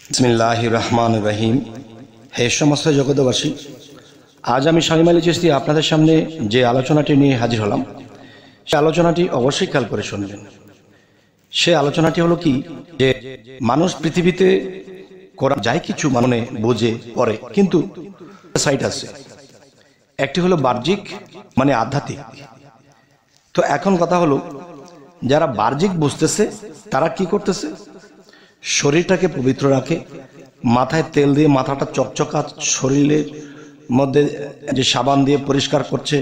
বিসমিল্লাহির রহমানির রহিম। হে সমস্ত জগতবাসী, আজ আমি শামীম আলী চিশতি আপনাদের সামনে যে আলোচনাটি নিয়ে হাজির হলাম, সে আলোচনাটি অবশ্যই খেয়াল করে শুনবেন। সে আলোচনাটি হলো কি, যে মানুষ পৃথিবীতে করা যায় কিছু মনে বুঝে করে, কিন্তু সাইড আছে। একটি হলো বাহ্যিক, মানে আধ্যাত্মিক। তো এখন কথা হলো, যারা বাহ্যিক বুঝতেছে তারা কি করতেছে? শরীরটাকে পবিত্র রাখে, মাথায় তেল দিয়ে মাথাটা চকচকা, শরীরের মধ্যে যে সাবান দিয়ে পরিষ্কার করছে,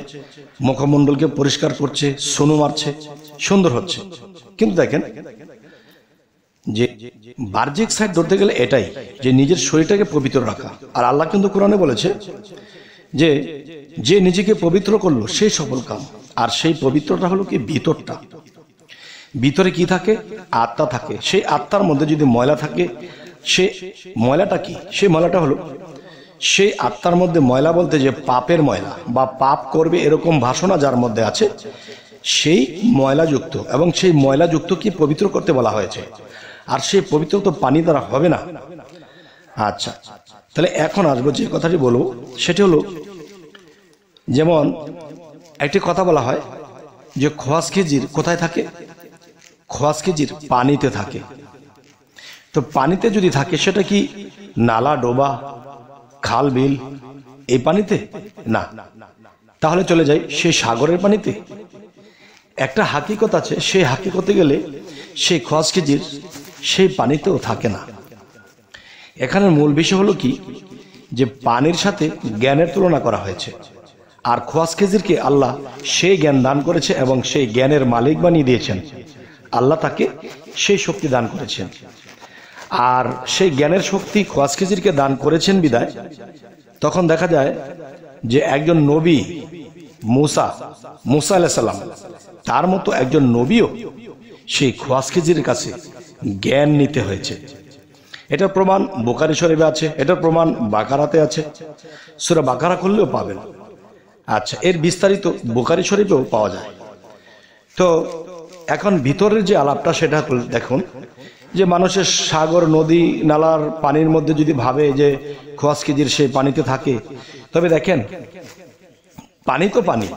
মুখমণ্ডলকে পরিষ্কার করছে, সুনু মারছে, সুন্দর হচ্ছে। কিন্তু দেখেন যে বাহ্যিক সাইড ধরতে গেলে এটাই, যে নিজের শরীরটাকে পবিত্র রাখা। আর আল্লাহ কিন্তু কোরআনে বলেছে যে যে নিজেকে পবিত্র করলো সেই সফল কাম। আর সেই পবিত্রটা হলো কি, ভিতরটা। ভিতরে কি থাকে? আত্মা থাকে। সেই আত্মার মধ্যে যদি ময়লা থাকে, সে ময়লাটা কি? সেই ময়লাটা হলো, সেই আত্মার মধ্যে ময়লা বলতে যে পাপের ময়লা বা পাপ করবে এরকম বাসনা যার মধ্যে আছে, সেই ময়লাযুক্ত। এবং সেই ময়লাযুক্তকে পবিত্র করতে বলা হয়েছে। আর সেই পবিত্র তো পানি দ্বারা হবে না। আচ্ছা, তাহলে এখন আসবো যে কথাটি বলবো, সেটি হলো, যেমন একটি কথা বলা হয় যে খোয়াস খেজির কোথায় থাকে? খোয়াস খেজির পানিতে থাকে। তো পানিতে যদি থাকে, সেটা কি নালা, ডোবা, খাল, বিল, এই পানিতে? না। তাহলে চলে যাই সেই সাগরের পানিতে। একটা হাকিকত আছে, সেই হাকিকতে গেলে সেই খোয়াস খেজির সেই পানিতেও থাকে না। এখানের মূল বিষয় হলো কি, যে পানির সাথে জ্ঞানের তুলনা করা হয়েছে। আর খোয়াস খেজিরকে আল্লাহ সেই জ্ঞান দান করেছে এবং সেই জ্ঞানের মালিক বানিয়ে দিয়েছেন। আল্লাহ তাকে সেই শক্তি দান করেছেন। আর সেই জ্ঞানের শক্তি খোয়াস খেজিরকে দান করেছেন বিদায় তখন দেখা যায় যে একজন নবী, মুসা আলাইহিস সালাম, তার মতো একজন নবীও সেই খোয়াস খেজির কাছে জ্ঞান নিতে হয়েছে। এটার প্রমাণ বুখারী শরীফে আছে, এটার প্রমাণ বাকারাতে আছে। সূরা বাকারা করলেও পাবেন। আচ্ছা, এর বিস্তারিত বুখারী শরীফেও পাওয়া যায়। তো এখন ভিতরের যে আলাপটা, সেটা দেখুন, যে মানুষের সাগর, নদী, নালার পানির মধ্যে যদি ভাবে যে খোয়াস খেজির সেই পানিতে থাকে, তবে দেখেন পানি তো পানি,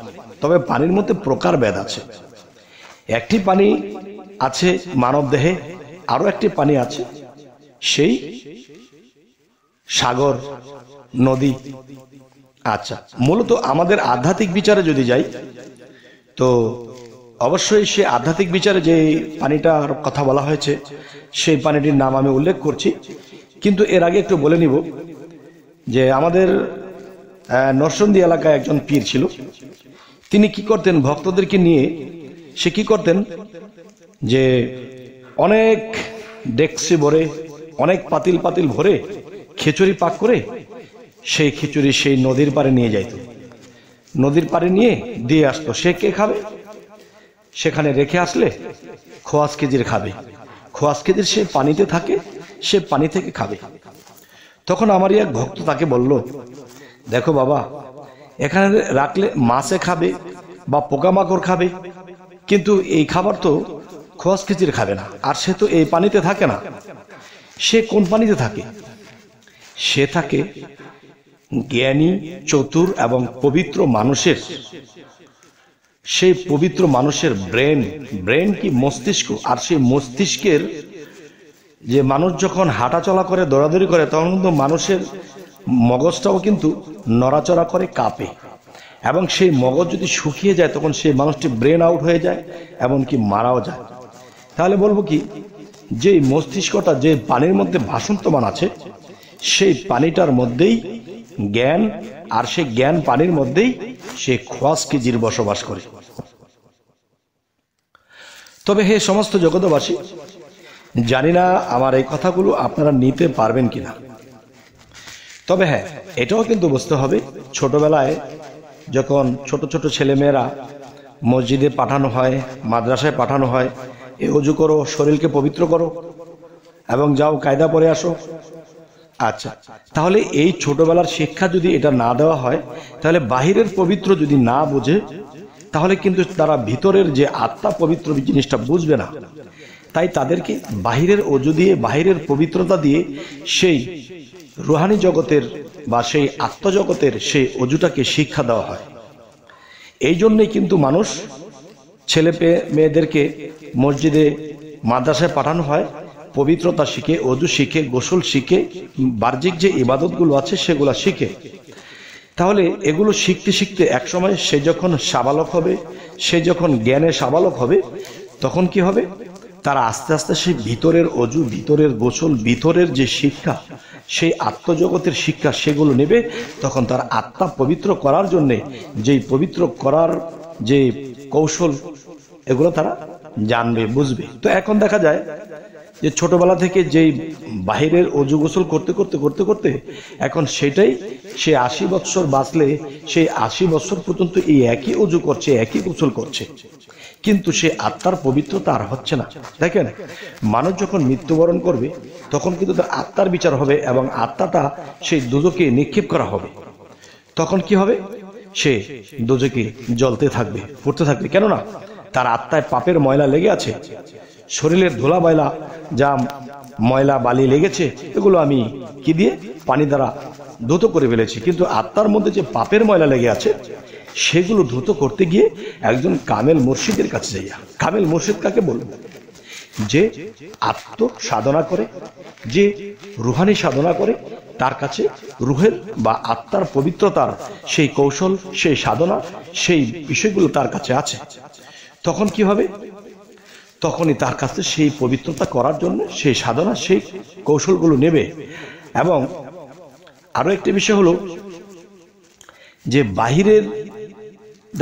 তবে পানির মধ্যে প্রকারভেদ আছে। একটি পানি আছে মানব দেহে, আরো একটি পানি আছে সেই সাগর, নদী। আচ্ছা, মূলত আমাদের আধ্যাত্মিক বিচারে যদি যাই, তো অবশ্যই সে আধ্যাত্মিক বিচারে যে পানিটার কথা বলা হয়েছে, সেই পানিটির নাম আমি উল্লেখ করছি। কিন্তু এর আগে একটু বলে নিব যে আমাদের নরসন্দী এলাকায় একজন পীর ছিল। তিনি কি করতেন? ভক্তদেরকে নিয়ে সে কি করতেন, যে অনেক ডেকসি ভরে, অনেক পাতিল পাতিল ভরে খিচুড়ি পাক করে সেই খিচুড়ি সেই নদীর পাড়ে নিয়ে যাইত। নদীর পাড়ে নিয়ে দিয়ে আসতো। সে কে খাবে? সেখানে রেখে আসলে খোয়াস খেজির খাবে। খোয়াস খেজির সে পানিতে থাকে, সে পানি থেকে খাবে। তখন আমারই এক ভক্ত তাকে বলল, দেখো বাবা, এখানে রাখলে মাছে খাবে বা পোকামাকড় খাবে, কিন্তু এই খাবার তো খোয়াস খেজির খাবে না। আর সে তো এই পানিতে থাকে না। সে কোন পানিতে থাকে? সে থাকে জ্ঞানী, চতুর এবং পবিত্র মানুষের, সেই পবিত্র মানুষের ব্রেন কি, মস্তিষ্ক। আর সেই মস্তিষ্কের যে মানুষ যখন হাঁটা চলা করে, দৌড়াদৌড়ি করে, তখন কিন্তু মানুষের মগজটাও কিন্তু নড়াচড়া করে, কাঁপে। এবং সেই মগজ যদি শুকিয়ে যায়, তখন সেই মানুষটি ব্রেন আউট হয়ে যায়, এমনকি মারাও যায়। তাহলে বলবো কি, যে মস্তিষ্কটা যে পানির মধ্যে ভাসন্তমান আছে, সেই পানিটার মধ্যেই জ্ঞান, আর সেই জ্ঞান পানির মধ্যেই সে খোয়াস খেজির বসবাস করে। তবে হে সমস্ত জগতবাসী, জানি না আমার এই কথাগুলো আপনারা নিতে পারবেন কিনা। তবে হ্যাঁ, এটাও কিন্তু বুঝতে হবে, ছোটবেলায় যখন ছোট ছোট ছেলেমেয়েরা মসজিদে পাঠানো হয়, মাদ্রাসায় পাঠানো হয়, এ ওযু করো, শরীরকে পবিত্র করো এবং যাও কায়দা পড়ে আসো। আচ্ছা, তাহলে এই ছোটবেলার শিক্ষা যদি এটা না দেওয়া হয়, তাহলে বাহিরের পবিত্র যদি না বুঝে, তাহলে কিন্তু তারা ভিতরের যে আত্মা পবিত্র জিনিসটা বুঝবে না। তাই তাদেরকে বাহিরের অজু দিয়ে, বাহিরের পবিত্রতা দিয়ে সেই রুহানি জগতের বা সেই আত্মজগতের সেই অজুটাকে শিক্ষা দেওয়া হয়। এই জন্যই কিন্তু মানুষ ছেলে মেয়েদেরকে মসজিদে, মাদ্রাসায় পাঠানো হয়, পবিত্রতা শিখে, অজু শিখে, গোসল শিখে, বাহ্যিক যে ইবাদতগুলো আছে সেগুলো শিখে। তাহলে এগুলো শিখতে শিখতে একসময় সে যখন সাবালক হবে, সে যখন জ্ঞানে সাবালক হবে, তখন কি হবে? তারা আস্তে আস্তে সেই ভিতরের অজু, ভিতরের গোসল, ভিতরের যে শিক্ষা, সেই আত্মজগতের শিক্ষা সেগুলো নেবে। তখন তার আত্মা পবিত্র করার জন্যে যেই পবিত্র করার যে কৌশল, এগুলো তারা জানবে, বুঝবে। তো এখন দেখা যায় যে ছোটবেলা থেকে যেই বাহিরের অজু গোসল করতে করতে করতে করতে এখন সেটাই সে 80 বৎসর বাঁচলে সেই 80 বৎসর পর্যন্ত এই একই অজু করছে, একই গোসল করছে, কিন্তু সে আত্মার পবিত্রতা আর হচ্ছে না। দেখেন, মানুষ যখন মৃত্যুবরণ করবে তখন কিন্তু তার আত্মার বিচার হবে এবং আত্মাটা সেই দোজখে নিক্ষেপ করা হবে। তখন কি হবে? সে দোজখে জ্বলতে থাকবে, পড়তে থাকবে। কেননা তার আত্মায় পাপের ময়লা লেগে আছে, শরীরের ধুলা ময়লা, যা ময়লা বালি লেগেছে, এগুলো আমি কি দিয়ে? পানি দ্বারা ধুত করে ফেলেছি। কিন্তু আত্মার মধ্যে যে পাপের ময়লা লেগে আছে সেগুলো ধুত করতে গিয়ে একজন কামেল মুর্শিদের কাছে যাইয়া। কামেল মুর্শিদ কাকে বলবো? যে আত্ম সাধনা করে, যে রুহানি সাধনা করে, তার কাছে রুহের বা আত্মার পবিত্রতার সেই কৌশল, সেই সাধনা, সেই বিষয়গুলো তার কাছে আছে। তখন কি হবে? তখনই তার কাছে সেই পবিত্রতা করার জন্য সেই সাধনা, সেই কৌশলগুলো নেবে। এবং আরো একটি বিষয় হলো যে বাহিরের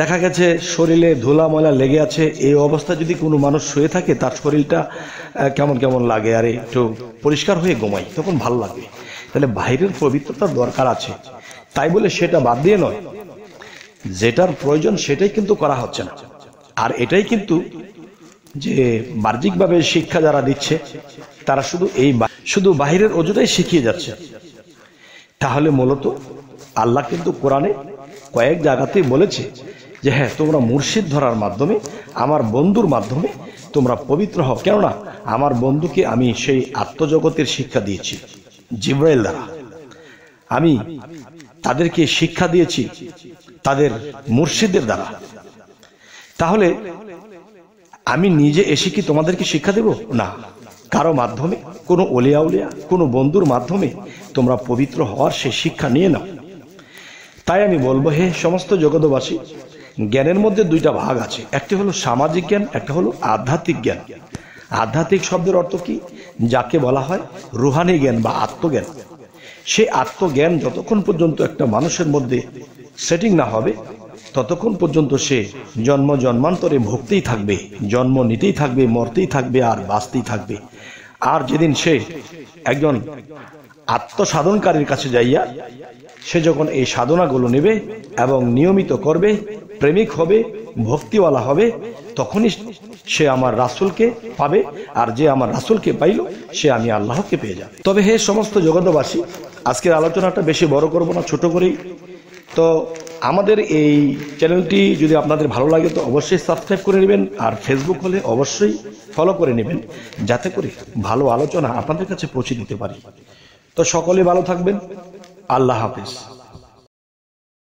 দেখা গেছে শরীরে ধুলা ময়লা লেগে আছে, এই অবস্থা যদি কোনো মানুষ শুয়ে থাকে তার শরীরটা কেমন কেমন লাগে, আরে একটু পরিষ্কার হয়ে ঘুমাই, তখন ভালো লাগে। তাহলে বাহিরের পবিত্রতার দরকার আছে, তাই বলে সেটা বাদ দিয়ে নয়, যেটার প্রয়োজন সেটাই কিন্তু করা হচ্ছে না। আর এটাই কিন্তু যে বাহ্যিকভাবে শিক্ষা যারা দিচ্ছে তারা শুধু বাহিরের অজুটাই শিখিয়ে যাচ্ছে। তাহলে মূলত আল্লাহ কিন্তু কোরআনে কয়েক জায়গাতেই বলেছে যে হ্যাঁ, তোমরা মুর্শিদ ধরার মাধ্যমে, আমার বন্ধুর মাধ্যমে তোমরা পবিত্র হও। কেননা আমার বন্ধুকে আমি সেই আত্মজগতের শিক্ষা দিয়েছি জিব্রাইল দ্বারা, আমি তাদেরকে শিক্ষা দিয়েছি তাদের মুর্শিদের দ্বারা। তাহলে আমি নিজে এসে কি তোমাদেরকে শিক্ষা দেব? না, কারো মাধ্যমে, কোনো ওলিয়া উলিয়া, কোনো বন্ধুর মাধ্যমে তোমরা পবিত্র হওয়ার সেই শিক্ষা নিয়ে নাও। তাই আমি বলবো, হে সমস্ত জগৎবাসী, জ্ঞানের মধ্যে দুইটা ভাগ আছে, একটি হলো সামাজিক জ্ঞান, একটা হলো আধ্যাত্মিক জ্ঞান। আধ্যাত্মিক শব্দের অর্থ কি? যাকে বলা হয় রুহানি জ্ঞান বা আত্মজ্ঞান। সেই আত্মজ্ঞান যতক্ষণ পর্যন্ত একটা মানুষের মধ্যে সেটিং না হবে ততক্ষণ পর্যন্ত সে জন্ম জন্মান্তরে ভুগতেই থাকবে, জন্ম নিতেই থাকবে, মরতেই থাকবে, আর বাঁচতেই থাকবে। আর যেদিন সে একজন আত্মসাধনকারীর কাছে যাইয়া সে যখন এই সাধনাগুলো নেবে এবং নিয়মিত করবে, প্রেমিক হবে, ভক্তিওয়ালা হবে, তখনই সে আমার রাসূলকে পাবে। আর যে আমার রাসূলকে পাইল সে আমি আল্লাহকে পেয়ে যাবে। তবে হে সমস্ত জগৎবাসী, আজকের আলোচনাটা বেশি বড় করব না, ছোট করেই। তো আমাদের এই চ্যানেলটি যদি আপনাদের ভালো লাগে তো অবশ্যই সাবস্ক্রাইব করে নেবেন, আর ফেসবুক হলে অবশ্যই ফলো করে নেবেন, যাতে করে ভালো আলোচনা আপনাদের কাছে পৌঁছে দিতে পারি। তো সকলে ভালো থাকবেন। আল্লাহ হাফেজ।